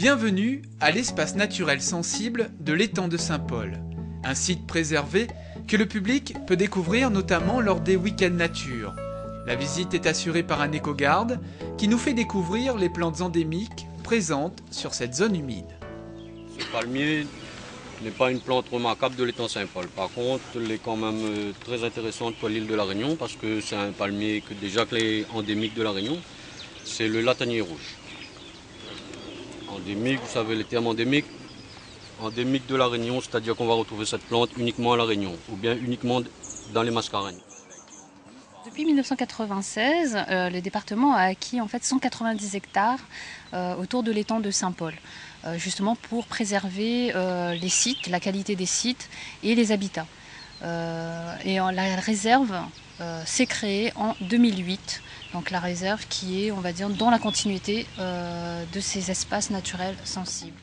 Bienvenue à l'espace naturel sensible de l'étang de Saint-Paul, un site préservé que le public peut découvrir notamment lors des week-ends nature. La visite est assurée par un éco-garde qui nous fait découvrir les plantes endémiques présentes sur cette zone humide. Ce palmier n'est pas une plante remarquable de l'étang Saint-Paul. Par contre, elle est quand même très intéressante pour l'île de la Réunion parce que c'est un palmier qui est endémique de la Réunion. C'est le latanier rouge. Endémique, vous savez, les termes endémiques. Endémique de la Réunion, c'est-à-dire qu'on va retrouver cette plante uniquement à la Réunion ou bien uniquement dans les Mascareignes. Depuis 1996, le département a acquis en fait 190 hectares autour de l'étang de Saint-Paul, justement pour préserver les sites, la qualité des sites et les habitats. La réserve s'est créée en 2008, donc la réserve qui est, on va dire, dans la continuité de ces espaces naturels sensibles.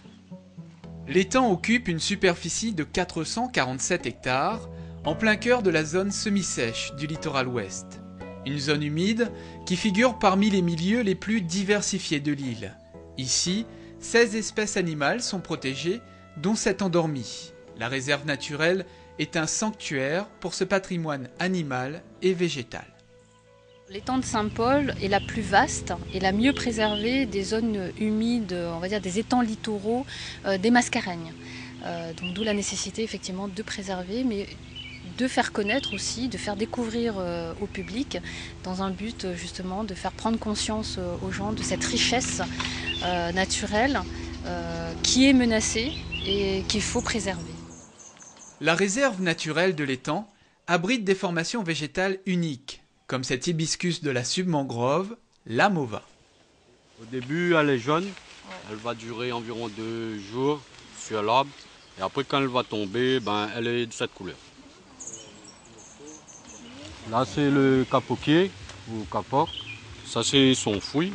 L'étang occupe une superficie de 447 hectares, en plein cœur de la zone semi-sèche du littoral ouest. Une zone humide qui figure parmi les milieux les plus diversifiés de l'île. Ici, 16 espèces animales sont protégées, dont 7 endormies. La réserve naturelle est un sanctuaire pour ce patrimoine animal et végétal. L'étang de Saint-Paul est la plus vaste et la mieux préservée des zones humides, on va dire des étangs littoraux des Mascareignes. Donc d'où la nécessité effectivement de préserver, mais de faire connaître aussi, de faire découvrir au public, dans un but justement de faire prendre conscience aux gens de cette richesse naturelle qui est menacée et qu'il faut préserver. La réserve naturelle de l'étang abrite des formations végétales uniques, comme cet hibiscus de la submangrove, la mova. Au début, elle est jaune, elle va durer environ 2 jours sur l'arbre, et après quand elle va tomber, elle est de cette couleur. Là, c'est le capoquier ou capoc. Ça, c'est son fruit.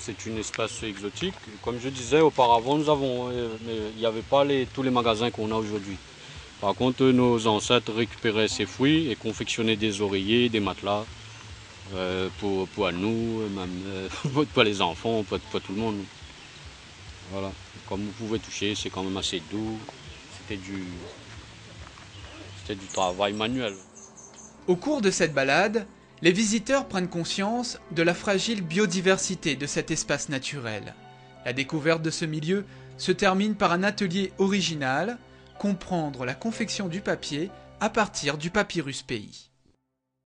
C'est une espèce exotique. Comme je disais auparavant, il n'y avait pas tous les magasins qu'on a aujourd'hui. Par contre, nos ancêtres récupéraient ces fruits et confectionnaient des oreillers, des matelas pour nous, même pour les enfants, pour tout le monde. Voilà. Comme vous pouvez toucher, c'est quand même assez doux. C'était du travail manuel. Au cours de cette balade, les visiteurs prennent conscience de la fragile biodiversité de cet espace naturel. La découverte de ce milieu se termine par un atelier original, comprendre la confection du papier à partir du papyrus pays.